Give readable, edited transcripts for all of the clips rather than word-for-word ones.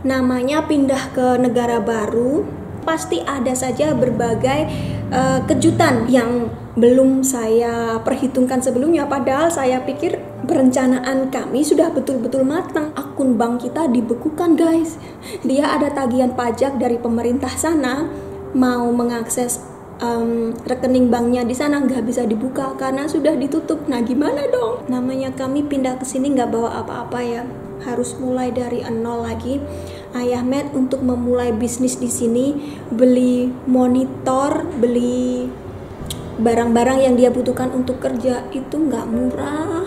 Namanya pindah ke negara baru, pasti ada saja berbagai kejutan yang belum saya perhitungkan sebelumnya. Padahal saya pikir perencanaan kami sudah betul-betul matang. Akun bank kita dibekukan guys. Dia ada tagihan pajak dari pemerintah sana, mau mengakses rekening banknya di sana nggak bisa dibuka karena sudah ditutup. Nah gimana dong? Namanya kami pindah ke sini nggak bawa apa-apa ya, harus mulai dari nol lagi. Ayah Matt untuk memulai bisnis di sini, beli monitor, beli barang-barang yang dia butuhkan untuk kerja itu nggak murah.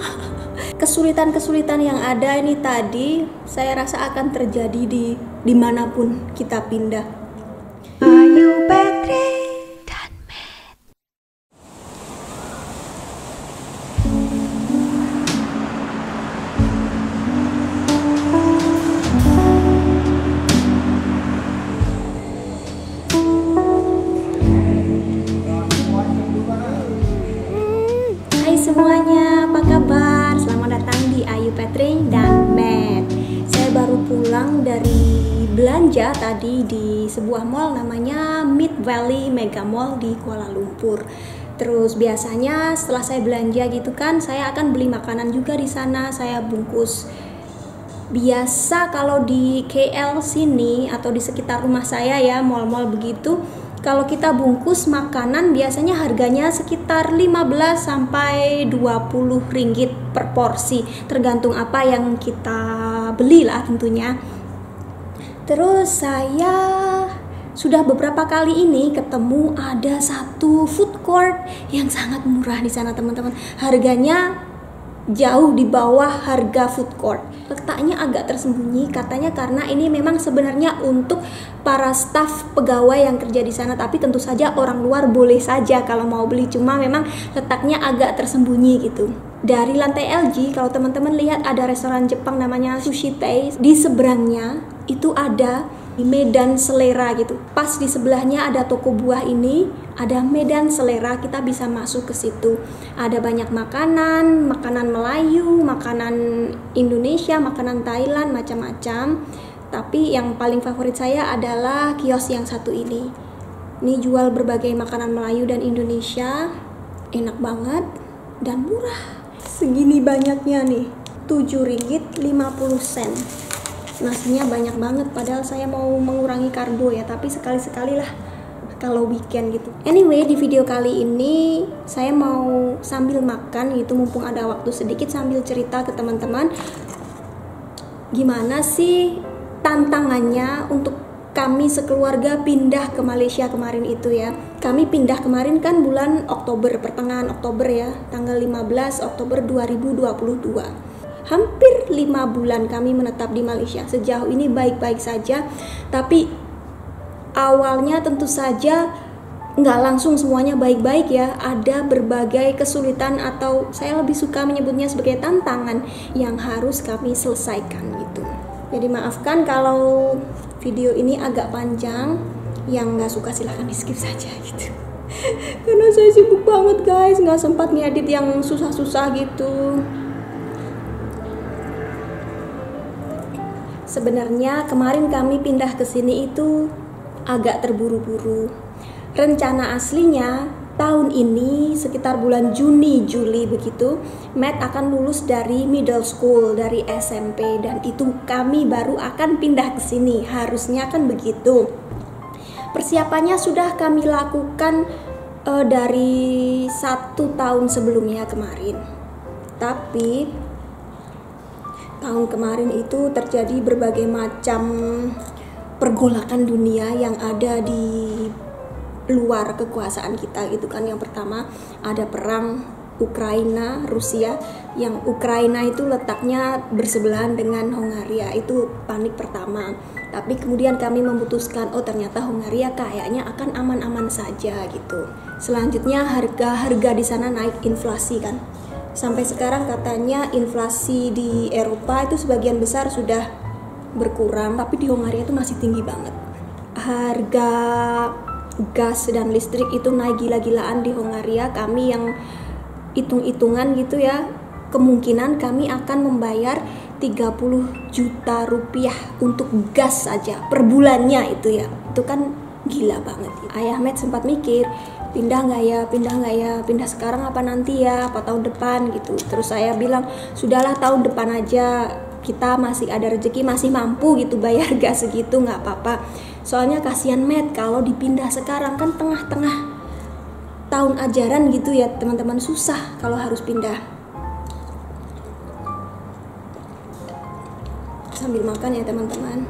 Kesulitan-kesulitan yang ada ini tadi saya rasa akan terjadi di dimanapun kita pindah. Ayu Petri. Semuanya, apa kabar? Selamat datang di Ayu Petri dan Matt. Saya baru pulang dari belanja tadi di sebuah mall namanya Mid Valley Mega Mall di Kuala Lumpur. Terus biasanya setelah saya belanja gitu kan, saya akan beli makanan juga di sana, saya bungkus. Biasa kalau di KL sini atau di sekitar rumah saya ya, mall-mall begitu, kalau kita bungkus makanan biasanya harganya sekitar 15 sampai 20 ringgit per porsi, tergantung apa yang kita beli lah tentunya. Terus saya sudah beberapa kali ini ketemu ada satu food court yang sangat murah di sana teman-teman. Harganya jauh di bawah harga food court. Letaknya agak tersembunyi katanya karena ini memang sebenarnya untuk para staf pegawai yang kerja di sana, tapi tentu saja orang luar boleh saja kalau mau beli, cuma memang letaknya agak tersembunyi gitu. Dari lantai LG kalau teman-teman lihat ada restoran Jepang namanya Sushi Tei, di seberangnya itu ada Medan Selera gitu. Pas di sebelahnya ada toko buah ini, ada Medan Selera, kita bisa masuk ke situ. Ada banyak makanan, makanan Melayu, makanan Indonesia, makanan Thailand, macam-macam. Tapi yang paling favorit saya adalah kios yang satu ini. Ini jual berbagai makanan Melayu dan Indonesia, enak banget dan murah. Segini banyaknya nih, 7 ringgit 50 sen. Nasinya banyak banget, padahal saya mau mengurangi karbo ya, tapi sekali-sekali lah kalau weekend gitu. Anyway, di video kali ini saya mau sambil makan gitu, mumpung ada waktu sedikit, sambil cerita ke teman-teman gimana sih tantangannya untuk kami sekeluarga pindah ke Malaysia kemarin itu ya. Kami pindah kemarin kan bulan Oktober, pertengahan Oktober ya, tanggal 15 Oktober 2022. Hampir 5 bulan kami menetap di Malaysia. Sejauh ini baik-baik saja, tapi awalnya tentu saja nggak langsung semuanya baik-baik ya. Ada berbagai kesulitan atau saya lebih suka menyebutnya sebagai tantangan yang harus kami selesaikan gitu. Jadi maafkan kalau video ini agak panjang, yang nggak suka silahkan di skip saja gitu. Karena saya sibuk banget guys, nggak sempat ngedit yang susah-susah gitu. Sebenarnya kemarin kami pindah ke sini itu agak terburu-buru. Rencana aslinya tahun ini sekitar bulan Juni, Juli begitu, Matt akan lulus dari middle school, dari SMP, dan itu kami baru akan pindah ke sini. Harusnya kan begitu. Persiapannya sudah kami lakukan dari 1 tahun sebelumnya kemarin. Tapi tahun kemarin itu terjadi berbagai macam pergolakan dunia yang ada di luar kekuasaan kita gitu kan. Yang pertama ada perang Ukraina Rusia, yang Ukraina itu letaknya bersebelahan dengan Hongaria, itu panik pertama. Tapi kemudian kami memutuskan, oh ternyata Hongaria kayaknya akan aman-aman saja gitu. Selanjutnya harga di sana naik, inflasi kan. Sampai sekarang katanya inflasi di Eropa itu sebagian besar sudah berkurang, tapi di Hongaria itu masih tinggi banget. Harga gas dan listrik itu naik gila-gilaan di Hongaria. Kami yang hitung-hitungan gitu ya, kemungkinan kami akan membayar 30 juta rupiah untuk gas saja per bulannya itu ya. Itu kan gila banget. Ayah Matt sempat mikir, pindah nggak ya, pindah sekarang apa nanti ya, apa tahun depan gitu. Terus saya bilang, sudahlah tahun depan aja, kita masih ada rezeki, masih mampu gitu bayar gas segitu, nggak apa-apa. Soalnya kasihan Matt kalau dipindah sekarang, kan tengah-tengah tahun ajaran gitu ya teman-teman, susah kalau harus pindah. Sambil makan ya teman-teman.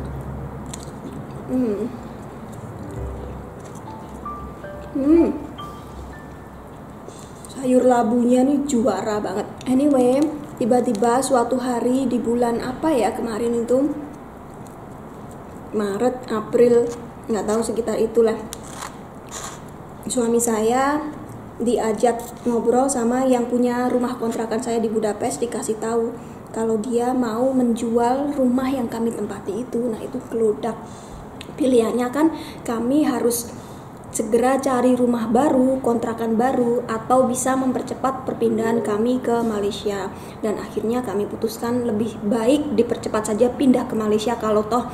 Sayur labunya nih juara banget. Anyway, tiba-tiba suatu hari di bulan apa ya kemarin itu, Maret, April, nggak tahu sekitar itulah, suami saya diajak ngobrol sama yang punya rumah kontrakan saya di Budapest, dikasih tahu kalau dia mau menjual rumah yang kami tempati itu. Nah itu keludak. Pilihannya kan kami harus segera cari rumah baru, kontrakan baru, atau bisa mempercepat perpindahan kami ke Malaysia. Dan akhirnya kami putuskan lebih baik dipercepat saja pindah ke Malaysia kalau toh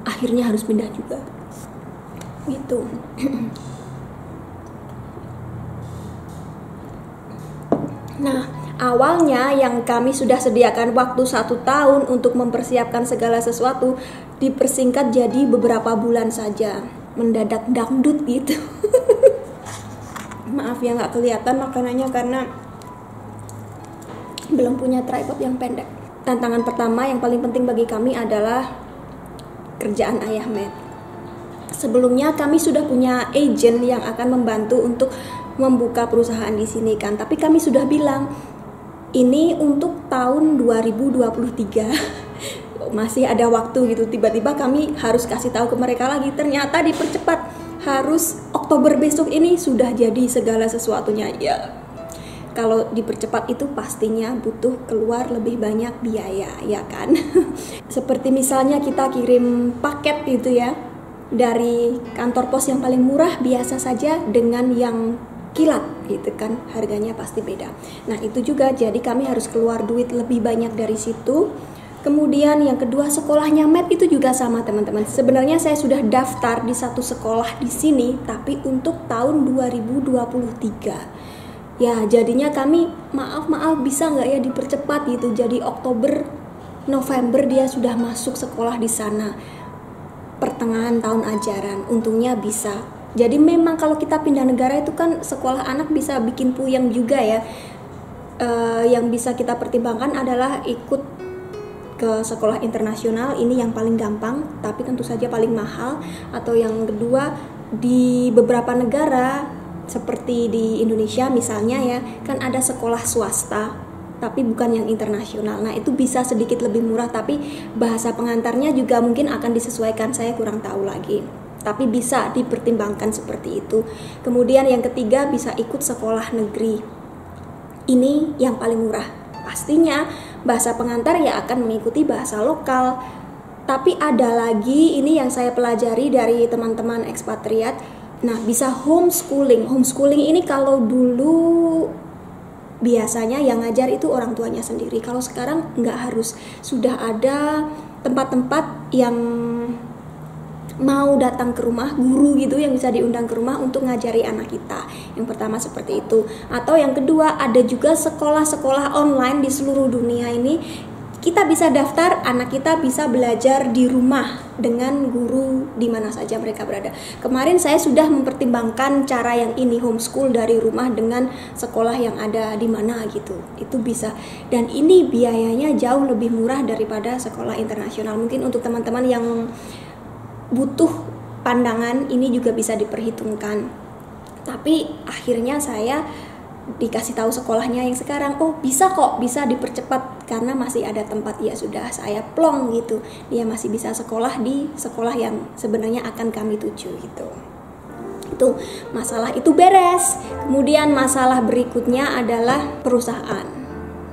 akhirnya harus pindah juga. Gitu. Nah, awalnya yang kami sudah sediakan waktu 1 tahun untuk mempersiapkan segala sesuatu dipersingkat jadi beberapa bulan saja. Mendadak dangdut gitu. Maaf ya nggak kelihatan makanannya karena belum punya tripod yang pendek. Tantangan pertama yang paling penting bagi kami adalah kerjaan ayah Matt. Sebelumnya kami sudah punya agent yang akan membantu untuk membuka perusahaan di sini kan, tapi kami sudah bilang ini untuk tahun 2023 masih ada waktu gitu. Tiba-tiba kami harus kasih tahu ke mereka lagi, ternyata dipercepat, harus Oktober besok ini sudah jadi segala sesuatunya. Ya kalau dipercepat itu pastinya butuh keluar lebih banyak biaya ya kan. Seperti misalnya kita kirim paket gitu ya, dari kantor pos yang paling murah biasa saja dengan yang kilat gitu kan, harganya pasti beda. Nah itu juga, jadi kami harus keluar duit lebih banyak dari situ. Kemudian yang kedua, sekolahnya Matt itu juga sama teman-teman. Sebenarnya saya sudah daftar di satu sekolah di sini, tapi untuk tahun 2023. Ya jadinya kami maaf bisa nggak ya dipercepat gitu, jadi Oktober November dia sudah masuk sekolah di sana pertengahan tahun ajaran. Untungnya bisa. Jadi memang kalau kita pindah negara itu kan sekolah anak bisa bikin puyeng juga ya. Yang bisa kita pertimbangkan adalah ikut ke sekolah internasional, ini yang paling gampang tapi tentu saja paling mahal. Atau yang kedua, di beberapa negara seperti di Indonesia misalnya ya, kan ada sekolah swasta tapi bukan yang internasional. Nah itu bisa sedikit lebih murah, tapi bahasa pengantarnya juga mungkin akan disesuaikan, saya kurang tahu lagi. Tapi bisa dipertimbangkan seperti itu. Kemudian yang ketiga, bisa ikut sekolah negeri. Ini yang paling murah. Pastinya bahasa pengantar ya akan mengikuti bahasa lokal. Tapi ada lagi, ini yang saya pelajari dari teman-teman ekspatriat. Nah bisa homeschooling. Homeschooling ini kalau dulu biasanya yang ngajar itu orang tuanya sendiri. Kalau sekarang nggak harus. Sudah ada tempat-tempat yang mau datang ke rumah, guru gitu yang bisa diundang ke rumah untuk ngajari anak kita. Yang pertama seperti itu. Atau yang kedua, ada juga sekolah-sekolah online di seluruh dunia ini. Kita bisa daftar, anak kita bisa belajar di rumah dengan guru di mana saja mereka berada. Kemarin saya sudah mempertimbangkan cara yang ini, homeschool dari rumah dengan sekolah yang ada di mana gitu. Itu bisa. Dan ini biayanya jauh lebih murah daripada sekolah internasional. Mungkin untuk teman-teman yang butuh pandangan ini juga bisa diperhitungkan. Tapi akhirnya saya dikasih tahu sekolahnya yang sekarang, oh bisa kok, bisa dipercepat karena masih ada tempat. Ya sudah, saya plong gitu, dia masih bisa sekolah di sekolah yang sebenarnya akan kami tuju gitu. Itu masalah itu beres. Kemudian masalah berikutnya adalah perusahaan.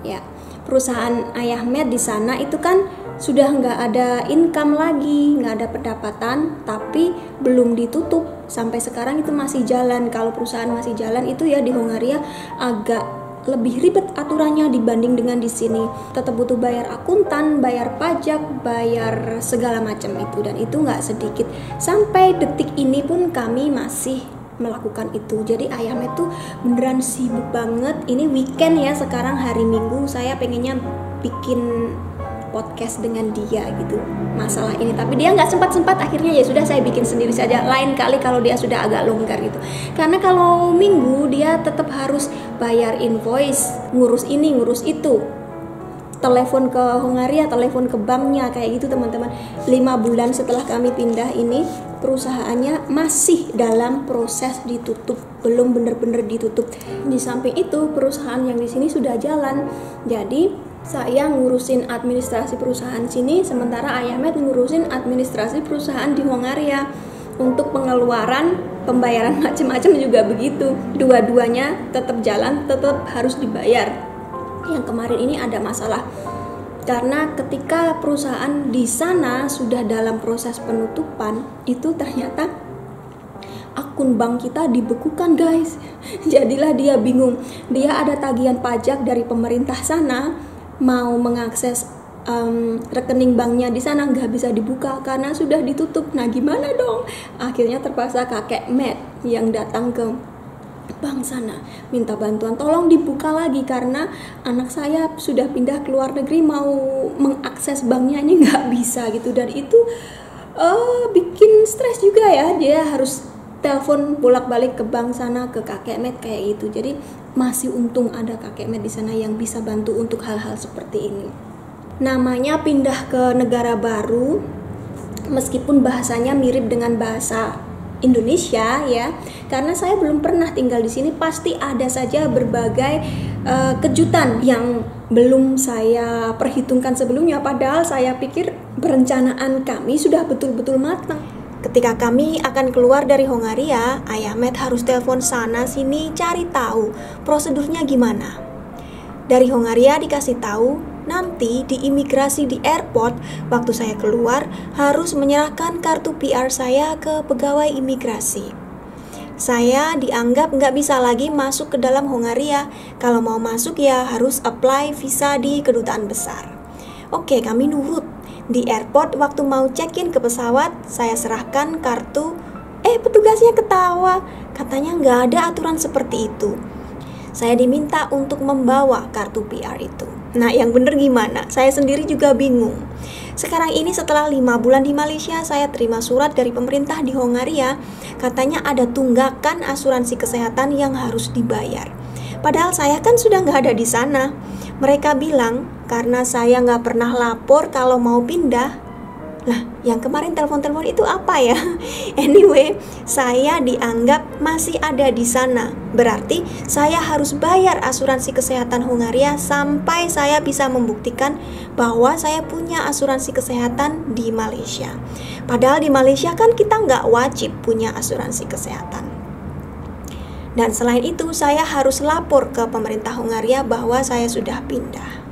Ya, perusahaan ayah Matt di sana itu kan sudah nggak ada income lagi, nggak ada pendapatan, tapi belum ditutup sampai sekarang itu masih jalan. Kalau perusahaan masih jalan itu ya di Hongaria agak lebih ribet aturannya dibanding dengan di sini. Tetap butuh bayar akuntan, bayar pajak, bayar segala macam itu, dan itu nggak sedikit. Sampai detik ini pun kami masih melakukan itu. Jadi Ayahmed tuh beneran sibuk banget. Ini weekend ya, sekarang hari Minggu, saya pengennya bikin podcast dengan dia gitu masalah ini, tapi dia nggak sempat, akhirnya ya sudah saya bikin sendiri saja, lain kali kalau dia sudah agak longgar gitu. Karena kalau Minggu dia tetap harus bayar invoice, ngurus ini ngurus itu, telepon ke Hongaria, telepon ke banknya, kayak gitu teman-teman. 5 bulan setelah kami pindah ini, perusahaannya masih dalam proses ditutup, belum benar-benar ditutup. Di samping itu perusahaan yang di sini sudah jalan, jadi saya ngurusin administrasi perusahaan sini, sementara Ayahmed ngurusin administrasi perusahaan di Hongaria. Untuk pengeluaran, pembayaran macam-macam juga begitu. Dua-duanya tetap jalan, tetap harus dibayar. Yang kemarin ini ada masalah karena ketika perusahaan di sana sudah dalam proses penutupan, itu ternyata akun bank kita dibekukan, guys. Jadilah dia bingung. Dia ada tagihan pajak dari pemerintah sana, mau mengakses rekening banknya di sana nggak bisa dibuka karena sudah ditutup. Nah gimana dong? Akhirnya terpaksa kakek Matt yang datang ke bank sana minta bantuan, tolong dibuka lagi karena anak saya sudah pindah ke luar negeri, mau mengakses banknya ini nggak bisa gitu. Dan itu bikin stres juga ya, dia harus telepon bolak-balik ke bank sana, ke kakek Matt kayak gitu. Jadi masih untung ada kakek Matt di sana yang bisa bantu untuk hal-hal seperti ini. Namanya pindah ke negara baru, meskipun bahasanya mirip dengan bahasa Indonesia ya, karena saya belum pernah tinggal di sini, pasti ada saja berbagai kejutan yang belum saya perhitungkan sebelumnya. Padahal saya pikir perencanaan kami sudah betul-betul matang. Ketika kami akan keluar dari Hongaria, Ayahmed harus telepon sana sini cari tahu prosedurnya gimana. Dari Hongaria dikasih tahu, nanti di imigrasi di airport, waktu saya keluar harus menyerahkan kartu PR saya ke pegawai imigrasi. Saya dianggap nggak bisa lagi masuk ke dalam Hongaria. Kalau mau masuk ya harus apply visa di kedutaan besar. Oke, kami nurut. Di airport waktu mau check-in ke pesawat, saya serahkan kartu. Petugasnya ketawa, katanya nggak ada aturan seperti itu. Saya diminta untuk membawa kartu PR itu. Nah, yang bener gimana? Saya sendiri juga bingung. Sekarang ini setelah 5 bulan di Malaysia, saya terima surat dari pemerintah di Hongaria. Katanya ada tunggakan asuransi kesehatan yang harus dibayar. Padahal saya kan sudah nggak ada di sana. Mereka bilang karena saya nggak pernah lapor kalau mau pindah. Lah, yang kemarin telepon-telepon itu apa ya? Anyway, saya dianggap masih ada di sana. Berarti saya harus bayar asuransi kesehatan Hongaria sampai saya bisa membuktikan bahwa saya punya asuransi kesehatan di Malaysia. Padahal di Malaysia kan kita nggak wajib punya asuransi kesehatan. Dan selain itu, saya harus lapor ke pemerintah Hongaria bahwa saya sudah pindah.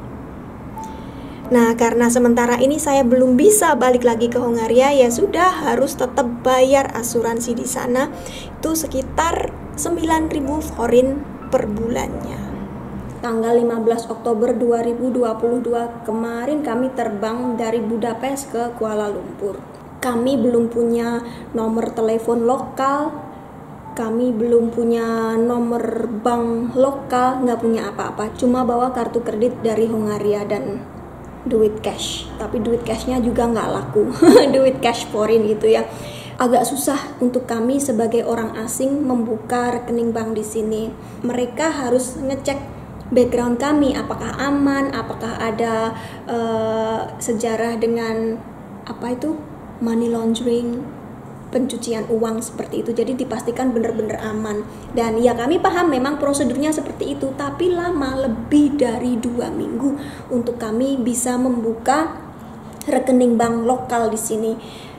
Nah, karena sementara ini saya belum bisa balik lagi ke Hongaria, ya sudah harus tetap bayar asuransi di sana. Itu sekitar 9.000 forin per bulannya. Tanggal 15 Oktober 2022 kemarin kami terbang dari Budapest ke Kuala Lumpur. Kami belum punya nomor telepon lokal, kami belum punya nomor bank lokal, nggak punya apa-apa, cuma bawa kartu kredit dari Hongaria dan duit cash. Tapi duit cashnya juga nggak laku, duit cash foreign gitu ya. Agak susah untuk kami sebagai orang asing membuka rekening bank di sini. Mereka harus ngecek background kami, apakah aman, apakah ada sejarah dengan money laundering, pencucian uang seperti itu. Jadi dipastikan benar-benar aman. Dan ya kami paham memang prosedurnya seperti itu, tapi lama, lebih dari 2 minggu untuk kami bisa membuka rekening bank lokal di sini.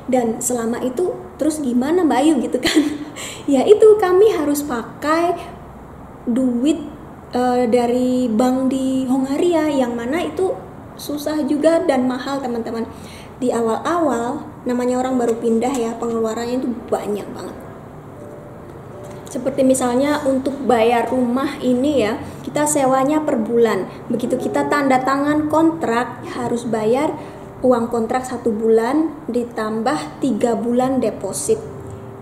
Dan selama itu terus gimana Mbak Ayu gitu kan? Ya itu kami harus pakai duit dari bank di Hongaria, yang mana itu susah juga dan mahal teman-teman. Di awal-awal, namanya orang baru pindah ya, pengeluarannya itu banyak banget. Seperti misalnya untuk bayar rumah ini ya, kita sewanya per bulan. Begitu kita tanda tangan kontrak, harus bayar uang kontrak 1 bulan ditambah 3 bulan deposit,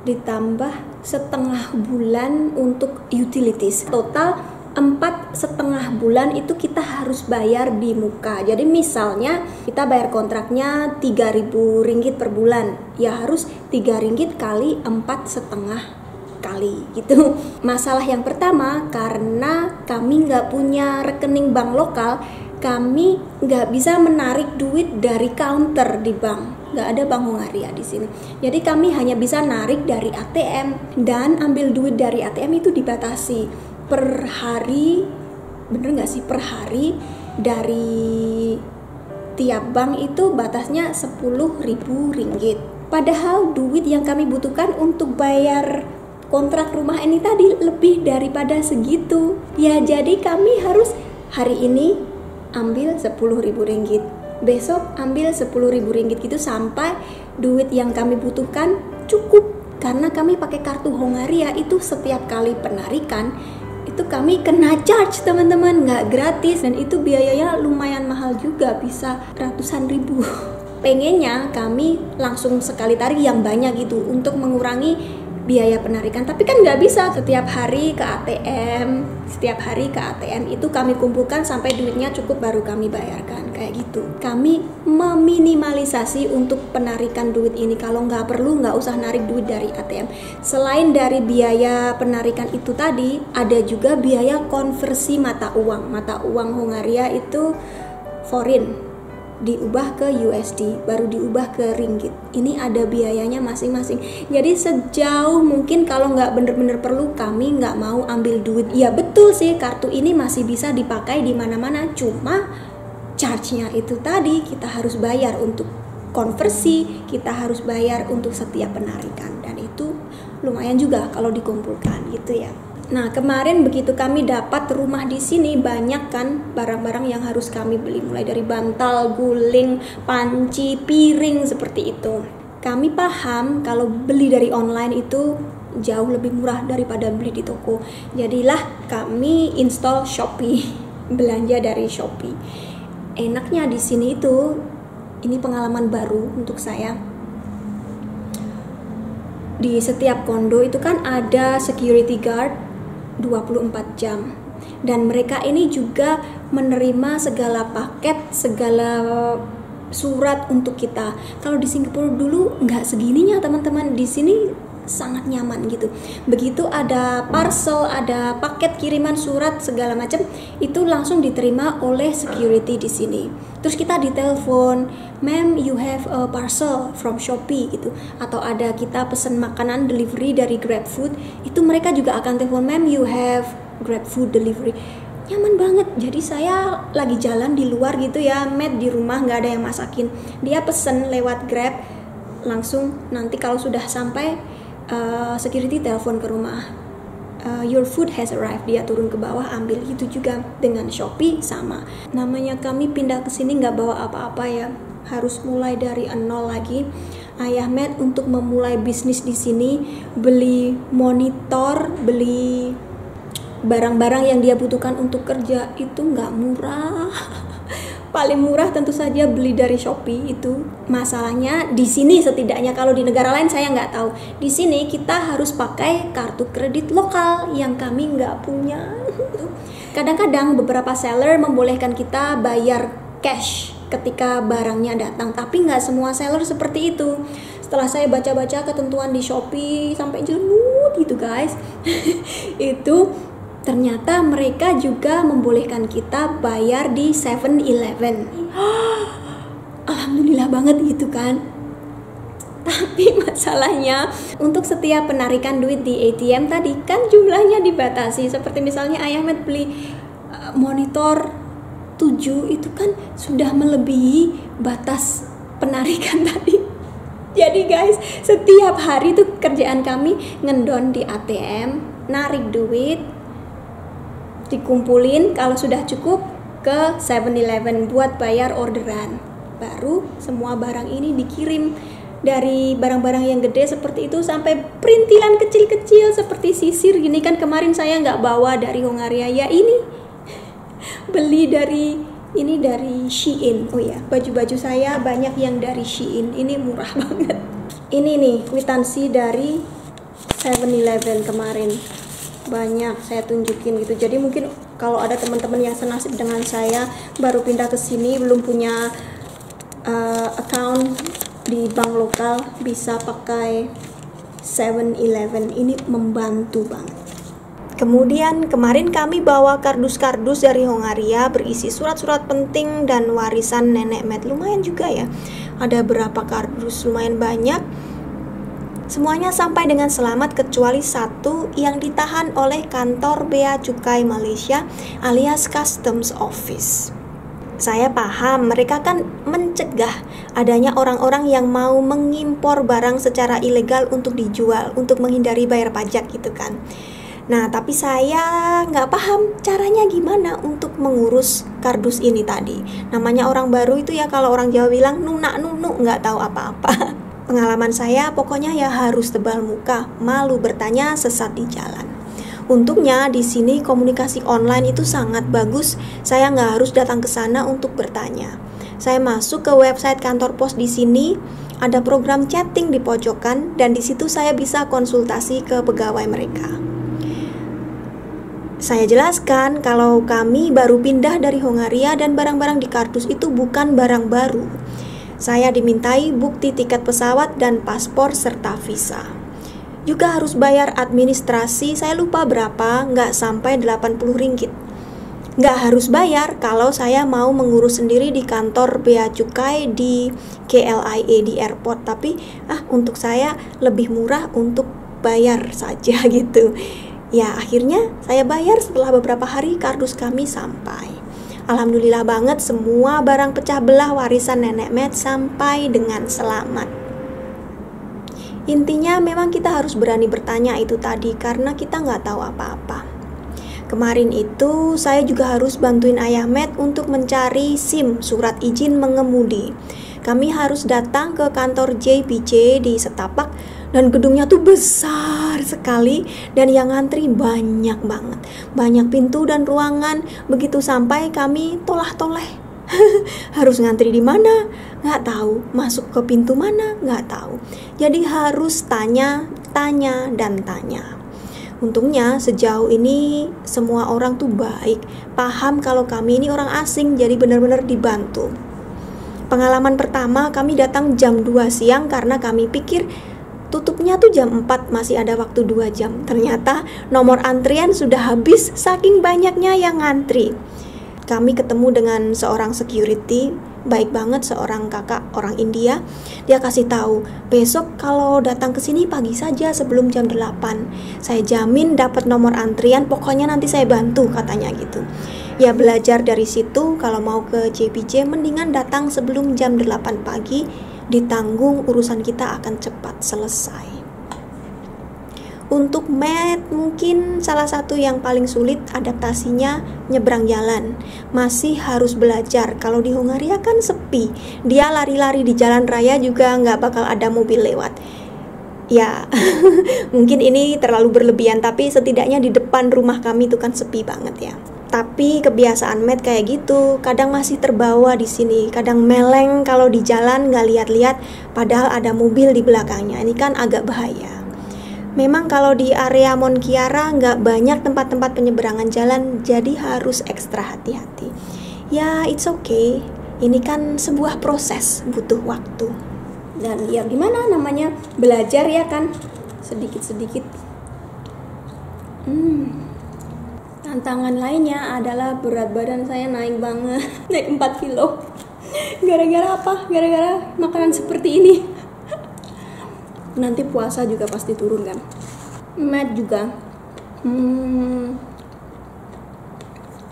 ditambah setengah bulan untuk utilities. Total 4,5 bulan itu kita harus bayar di muka. Jadi misalnya kita bayar kontraknya 3.000 ringgit per bulan, ya harus 3 ringgit kali 4,5 kali gitu. Masalah yang pertama, karena kami nggak punya rekening bank lokal, kami nggak bisa menarik duit dari counter di bank. Nggak ada Bank Hongaria di sini. Jadi kami hanya bisa narik dari ATM, dan ambil duit dari ATM itu dibatasi per hari. Bener nggak sih, per hari dari tiap bank itu batasnya 10.000 ringgit. Padahal duit yang kami butuhkan untuk bayar kontrak rumah ini tadi lebih daripada segitu. Ya jadi kami harus hari ini ambil 10.000 ringgit, besok ambil 10.000 ringgit gitu sampai duit yang kami butuhkan cukup. Karena kami pakai kartu Hongaria, itu setiap kali penarikan itu kami kena charge teman-teman, nggak gratis, dan itu biayanya lumayan mahal juga, bisa ratusan ribu. Pengennya kami langsung sekali tarik yang banyak gitu untuk mengurangi biaya penarikan, tapi kan nggak bisa setiap hari ke ATM, itu kami kumpulkan sampai duitnya cukup baru kami bayarkan, kayak gitu. Kami meminimalisasi untuk penarikan duit ini. Kalau nggak perlu nggak usah narik duit dari ATM. Selain dari biaya penarikan itu tadi, ada juga biaya konversi mata uang. Mata uang Hongaria itu foreign, diubah ke USD, baru diubah ke ringgit. Ini ada biayanya masing-masing. Jadi sejauh mungkin kalau nggak bener-bener perlu, kami nggak mau ambil duit. Ya betul sih, kartu ini masih bisa dipakai di mana-mana, cuma charge-nya itu tadi kita harus bayar untuk konversi, kita harus bayar untuk setiap penarikan, dan itu lumayan juga kalau dikumpulkan gitu ya. Nah, kemarin begitu kami dapat rumah di sini, banyak kan barang-barang yang harus kami beli, mulai dari bantal, guling, panci, piring, seperti itu. Kami paham kalau beli dari online itu jauh lebih murah daripada beli di toko. Jadilah kami install Shopee, belanja dari Shopee. Enaknya di sini itu, ini pengalaman baru untuk saya. Di setiap kondo itu kan ada security guard 24 jam, dan mereka ini juga menerima segala paket, segala surat untuk kita. Kalau di Singapura dulu nggak segininya teman-teman, di sini sangat nyaman gitu. Begitu ada parcel, ada paket kiriman surat segala macam, itu langsung diterima oleh security di sini. Terus kita ditelepon, "Ma'am, you have a parcel from Shopee" gitu. Atau ada kita pesan makanan delivery dari GrabFood, itu mereka juga akan telepon, "Ma'am, you have GrabFood delivery." Nyaman banget. Jadi saya lagi jalan di luar gitu ya, Matt di rumah nggak ada yang masakin, dia pesen lewat Grab, langsung nanti kalau sudah sampai security telepon ke rumah, "Your food has arrived," dia turun ke bawah ambil. Itu juga dengan Shopee sama. Namanya kami pindah ke sini nggak bawa apa-apa ya, harus mulai dari nol lagi. Ayah Matt untuk memulai bisnis di sini, beli monitor, beli barang-barang yang dia butuhkan untuk kerja itu nggak murah. Paling murah tentu saja beli dari Shopee itu. Masalahnya di sini setidaknya, kalau di negara lain saya nggak tahu. Di sini kita harus pakai kartu kredit lokal yang kami nggak punya. Kadang-kadang beberapa seller membolehkan kita bayar cash ketika barangnya datang, tapi nggak semua seller seperti itu. Setelah saya baca-baca ketentuan di Shopee sampai jenuh gitu guys, itu ternyata mereka juga membolehkan kita bayar di 7-Eleven. Alhamdulillah banget gitu kan. Tapi masalahnya untuk setiap penarikan duit di ATM tadi kan jumlahnya dibatasi. Seperti misalnya Ayah Matt beli monitor 7, itu kan sudah melebihi batas penarikan tadi. Jadi guys, setiap hari tuh kerjaan kami ngendon di ATM, narik duit, dikumpulin, kalau sudah cukup ke 7-Eleven buat bayar orderan. Baru semua barang ini dikirim dari barang-barang yang gede seperti itu sampai perintilan kecil-kecil seperti sisir gini kan. Kemarin saya nggak bawa dari Hongaria ya, ini beli dari Shein. Oh ya, baju-baju saya banyak yang dari Shein, ini murah banget. Ini nih kwitansi dari 7-Eleven kemarin, banyak saya tunjukin gitu. Jadi mungkin kalau ada teman-teman yang senasib dengan saya, baru pindah ke sini, belum punya account di bank lokal, bisa pakai 7-Eleven, ini membantu banget. Kemudian kemarin kami bawa kardus-kardus dari Hongaria berisi surat-surat penting dan warisan nenek Matt. Lumayan juga ya, ada berapa kardus, lumayan banyak. Semuanya sampai dengan selamat kecuali satu yang ditahan oleh kantor Bea Cukai Malaysia alias Customs Office. Saya paham mereka kan mencegah adanya orang-orang yang mau mengimpor barang secara ilegal untuk dijual, untuk menghindari bayar pajak gitu kan. Nah, tapi saya nggak paham caranya gimana untuk mengurus kardus ini tadi. Namanya orang baru itu ya, kalau orang Jawa bilang nunak-nunuk, nggak tahu apa-apa. Pengalaman saya pokoknya ya harus tebal muka, malu bertanya, sesat di jalan. Untungnya di sini komunikasi online itu sangat bagus. Saya nggak harus datang ke sana untuk bertanya. Saya masuk ke website kantor pos di sini, ada program chatting di pojokan, dan di situ saya bisa konsultasi ke pegawai mereka. Saya jelaskan kalau kami baru pindah dari Hongaria dan barang-barang di kardus itu bukan barang baru. Saya dimintai bukti tiket pesawat dan paspor serta visa. Juga harus bayar administrasi, saya lupa berapa, nggak sampai 80 ringgit. Nggak harus bayar kalau saya mau mengurus sendiri di kantor Bea Cukai di KLIA di airport. Tapi untuk saya lebih murah untuk bayar saja gitu. Ya akhirnya saya bayar setelah beberapa hari kardus kami sampai. Alhamdulillah banget, semua barang pecah belah warisan nenek Matt sampai dengan selamat. Intinya memang kita harus berani bertanya itu tadi, karena kita nggak tahu apa-apa. Kemarin itu saya juga harus bantuin ayah Matt untuk mencari SIM, surat izin mengemudi. Kami harus datang ke kantor JPJ di Setapak, dan gedungnya tuh besar sekali dan yang ngantri banyak banget. Banyak pintu dan ruangan, begitu sampai kami tolah-toleh. Harus ngantri di mana? Nggak tahu. Masuk ke pintu mana? Nggak tahu. Jadi harus tanya, dan tanya. Untungnya sejauh ini semua orang tuh baik, paham kalau kami ini orang asing, jadi benar-benar dibantu. Pengalaman pertama kami datang jam 2 siang karena kami pikir tutupnya tuh jam 4, masih ada waktu 2 jam. Ternyata nomor antrian sudah habis saking banyaknya yang ngantri. Kami ketemu dengan seorang security, baik banget, seorang kakak orang India. Dia kasih tahu, besok kalau datang ke sini pagi saja sebelum jam 8. Saya jamin dapat nomor antrian, pokoknya nanti saya bantu, katanya gitu. Ya belajar dari situ, kalau mau ke JPJ mendingan datang sebelum jam 8 pagi, ditanggung urusan kita akan cepat selesai. Untuk Matt mungkin salah satu yang paling sulit adaptasinya nyebrang jalan. Masih harus belajar. Kalau di Hongaria kan sepi, dia lari-lari di jalan raya juga nggak bakal ada mobil lewat. Ya mungkin ini terlalu berlebihan, tapi setidaknya di depan rumah kami itu kan sepi banget ya. Tapi kebiasaan Matt kayak gitu, kadang masih terbawa di sini, kadang meleng kalau di jalan nggak lihat-lihat, padahal ada mobil di belakangnya. Ini kan agak bahaya. Memang kalau di area Monkiara nggak banyak tempat-tempat penyeberangan jalan, jadi harus ekstra hati-hati. Ya, it's okay. Ini kan sebuah proses, butuh waktu. Dan ya gimana namanya, belajar ya kan, sedikit-sedikit. Tantangan lainnya adalah berat badan saya naik banget, naik 4 kilo. Gara-gara apa? Gara-gara makanan seperti ini. Nanti puasa juga pasti turun kan. Matt juga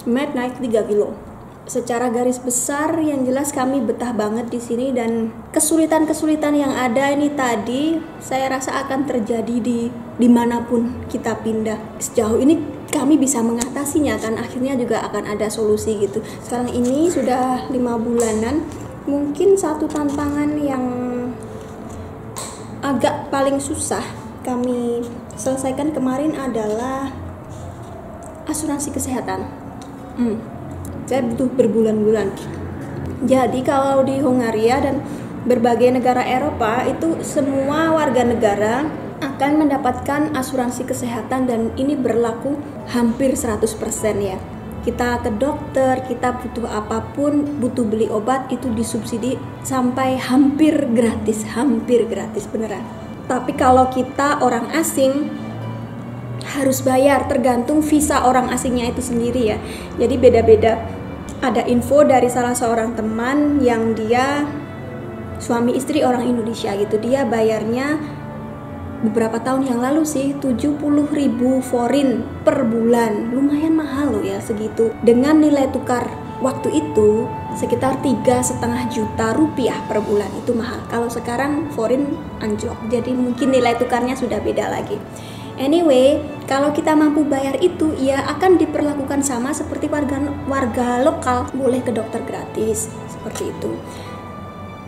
Matt naik 3 kilo. Secara garis besar yang jelas kami betah banget di sini, dan kesulitan-kesulitan yang ada ini tadi saya rasa akan terjadi di dimanapun kita pindah. Sejauh ini kami bisa mengatasinya kan, akhirnya juga akan ada solusi gitu. Sekarang ini sudah 5 bulanan, mungkin satu tantangan yang agak paling susah kami selesaikan kemarin adalah asuransi kesehatan. Saya butuh berbulan-bulan. Jadi kalau di Hongaria dan berbagai negara Eropa itu semua warga negara akan mendapatkan asuransi kesehatan dan ini berlaku hampir 100% ya. Kita ke dokter, kita butuh apapun, butuh beli obat itu disubsidi sampai hampir gratis beneran. Tapi kalau kita orang asing harus bayar, tergantung visa orang asingnya itu sendiri ya. Jadi beda-beda. Ada info dari salah seorang teman yang dia suami istri orang Indonesia gitu. Dia bayarnya beberapa tahun yang lalu sih 70.000 forin per bulan. Lumayan mahal loh ya segitu. Dengan nilai tukar waktu itu sekitar 3,5 juta rupiah per bulan, itu mahal. Kalau sekarang forin anjlok, jadi mungkin nilai tukarnya sudah beda lagi. Anyway, kalau kita mampu bayar itu, ya akan diperlakukan sama seperti warga lokal, boleh ke dokter gratis, seperti itu.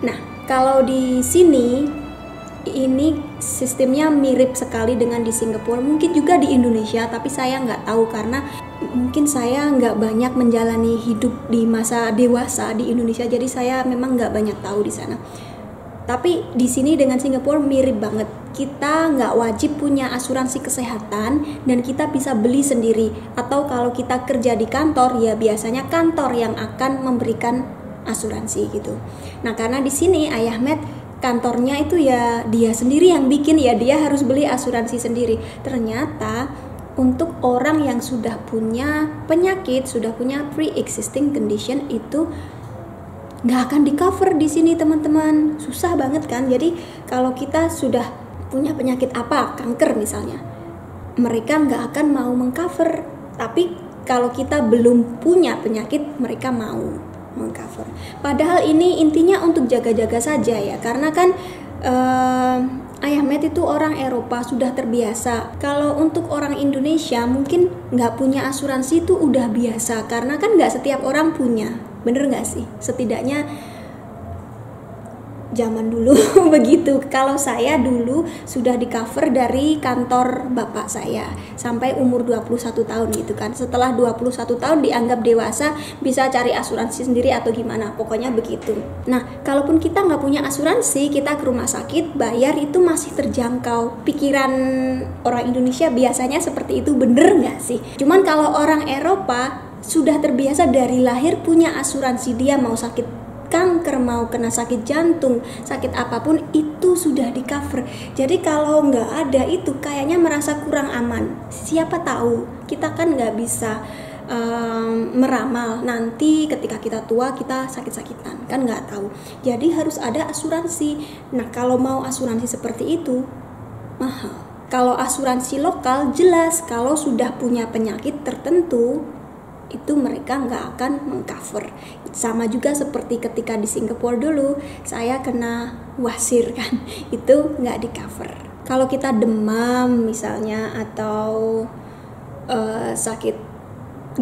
Nah, kalau di sini, ini sistemnya mirip sekali dengan di Singapura, mungkin juga di Indonesia, tapi saya nggak tahu karena mungkin saya nggak banyak menjalani hidup di masa dewasa di Indonesia, jadi saya memang nggak banyak tahu di sana. Tapi di sini dengan Singapura mirip banget. Kita nggak wajib punya asuransi kesehatan dan kita bisa beli sendiri. Atau kalau kita kerja di kantor, ya biasanya kantor yang akan memberikan asuransi gitu. Nah, karena di sini Ayah Matt kantornya itu ya dia sendiri yang bikin, ya dia harus beli asuransi sendiri. Ternyata untuk orang yang sudah punya penyakit, sudah punya pre-existing condition itu nggak akan di cover di sini teman-teman. Susah banget kan. Jadi kalau kita sudah punya penyakit apa, kanker misalnya, mereka nggak akan mau mengcover. Tapi kalau kita belum punya penyakit, mereka mau mengcover. Padahal ini intinya untuk jaga-jaga saja ya, karena kan Ayah Matt itu orang Eropa, sudah terbiasa. Kalau untuk orang Indonesia mungkin nggak punya asuransi itu udah biasa, karena kan nggak setiap orang punya. Bener nggak sih? Setidaknya zaman dulu begitu. Kalau saya dulu sudah di cover dari kantor bapak saya sampai umur 21 tahun gitu kan. Setelah 21 tahun dianggap dewasa, bisa cari asuransi sendiri atau gimana, pokoknya begitu. Nah, kalaupun kita nggak punya asuransi, kita ke rumah sakit bayar itu masih terjangkau. Pikiran orang Indonesia biasanya seperti itu, bener nggak sih? Cuman kalau orang Eropa sudah terbiasa dari lahir punya asuransi, dia mau sakit kanker, mau kena sakit jantung, sakit apapun itu sudah di cover. Jadi kalau nggak ada itu kayaknya merasa kurang aman. Siapa tahu, kita kan nggak bisa meramal nanti ketika kita tua kita sakit-sakitan, kan nggak tahu. Jadi harus ada asuransi. Nah, kalau mau asuransi seperti itu mahal. Kalau asuransi lokal jelas, kalau sudah punya penyakit tertentu itu mereka nggak akan mengcover. Sama juga seperti ketika di Singapura dulu saya kena wasir kan, itu nggak di cover. Kalau kita demam misalnya atau sakit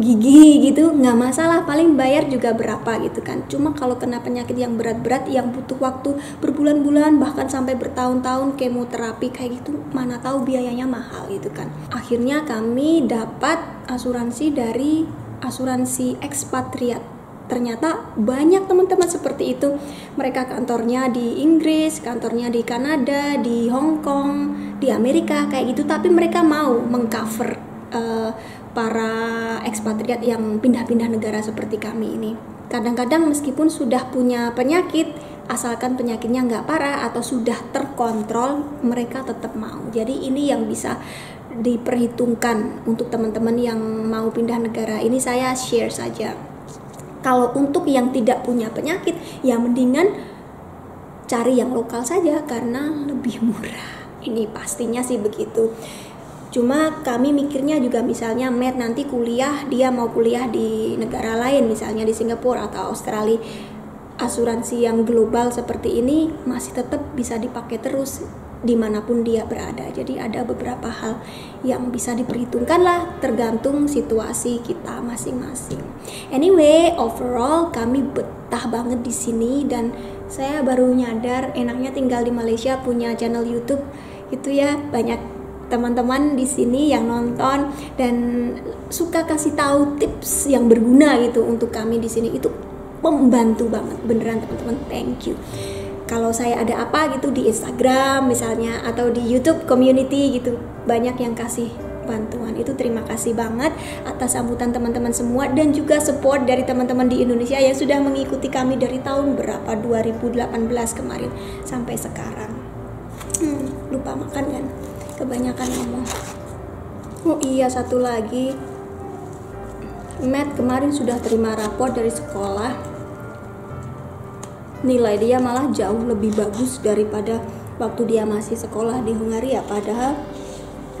gigi gitu nggak masalah, paling bayar juga berapa gitu kan. Cuma kalau kena penyakit yang berat-berat yang butuh waktu berbulan-bulan bahkan sampai bertahun-tahun kemoterapi kayak gitu, mana tahu biayanya mahal gitu kan. Akhirnya kami dapat asuransi dari asuransi ekspatriat. Ternyata banyak teman-teman seperti itu. Mereka kantornya di Inggris, kantornya di Kanada, di Hong Kong, di Amerika kayak gitu, tapi mereka mau mengcover para ekspatriat yang pindah-pindah negara seperti kami ini. Kadang-kadang meskipun sudah punya penyakit, asalkan penyakitnya nggak parah atau sudah terkontrol, mereka tetap mau. Jadi ini yang bisa diperhitungkan untuk teman-teman yang mau pindah negara. Ini saya share saja. Kalau untuk yang tidak punya penyakit, ya mendingan cari yang lokal saja karena lebih murah. Ini pastinya sih begitu. Cuma kami mikirnya juga misalnya Matt nanti kuliah, dia mau kuliah di negara lain, misalnya di Singapura atau Australia. Asuransi yang global seperti ini masih tetap bisa dipakai terus. dimanapun dia berada. Jadi ada beberapa hal yang bisa diperhitungkan lah, tergantung situasi kita masing-masing. Anyway, overall kami betah banget di sini, dan saya baru nyadar enaknya tinggal di Malaysia punya channel YouTube gitu ya. Banyak teman-teman di sini yang nonton dan suka kasih tahu tips yang berguna gitu untuk kami di sini. Itu membantu banget, beneran teman-teman, thank you. Kalau saya ada apa gitu di Instagram misalnya atau di YouTube community gitu, banyak yang kasih bantuan. Itu terima kasih banget atas sambutan teman-teman semua, dan juga support dari teman-teman di Indonesia yang sudah mengikuti kami dari tahun berapa, 2018 kemarin sampai sekarang. Lupa makan kan, kebanyakan ngomong. Oh iya, satu lagi, Matt kemarin sudah terima rapor dari sekolah. Nilai dia malah jauh lebih bagus daripada waktu dia masih sekolah di Hungaria. Padahal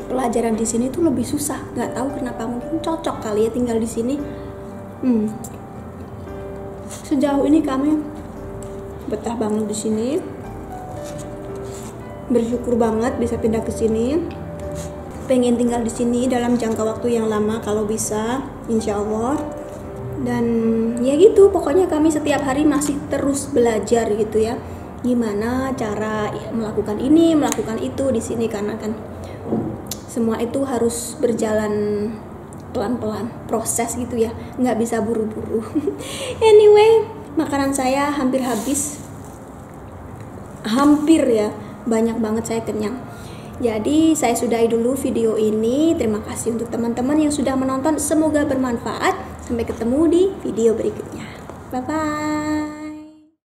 pelajaran di sini tuh lebih susah. Nggak tahu kenapa, mungkin cocok kali ya tinggal di sini. Sejauh ini kami betah banget di sini. Bersyukur banget bisa pindah ke sini. Pengen tinggal di sini dalam jangka waktu yang lama kalau bisa, insya Allah. Dan ya gitu, pokoknya kami setiap hari masih terus belajar gitu ya, gimana cara melakukan ini, melakukan itu di sini, karena kan semua itu harus berjalan pelan-pelan, proses gitu ya, nggak bisa buru-buru. Anyway, makanan saya hampir habis, hampir ya, banyak banget, saya kenyang. Jadi saya sudahi dulu video ini. Terima kasih untuk teman-teman yang sudah menonton, semoga bermanfaat. Sampai ketemu di video berikutnya. Bye-bye.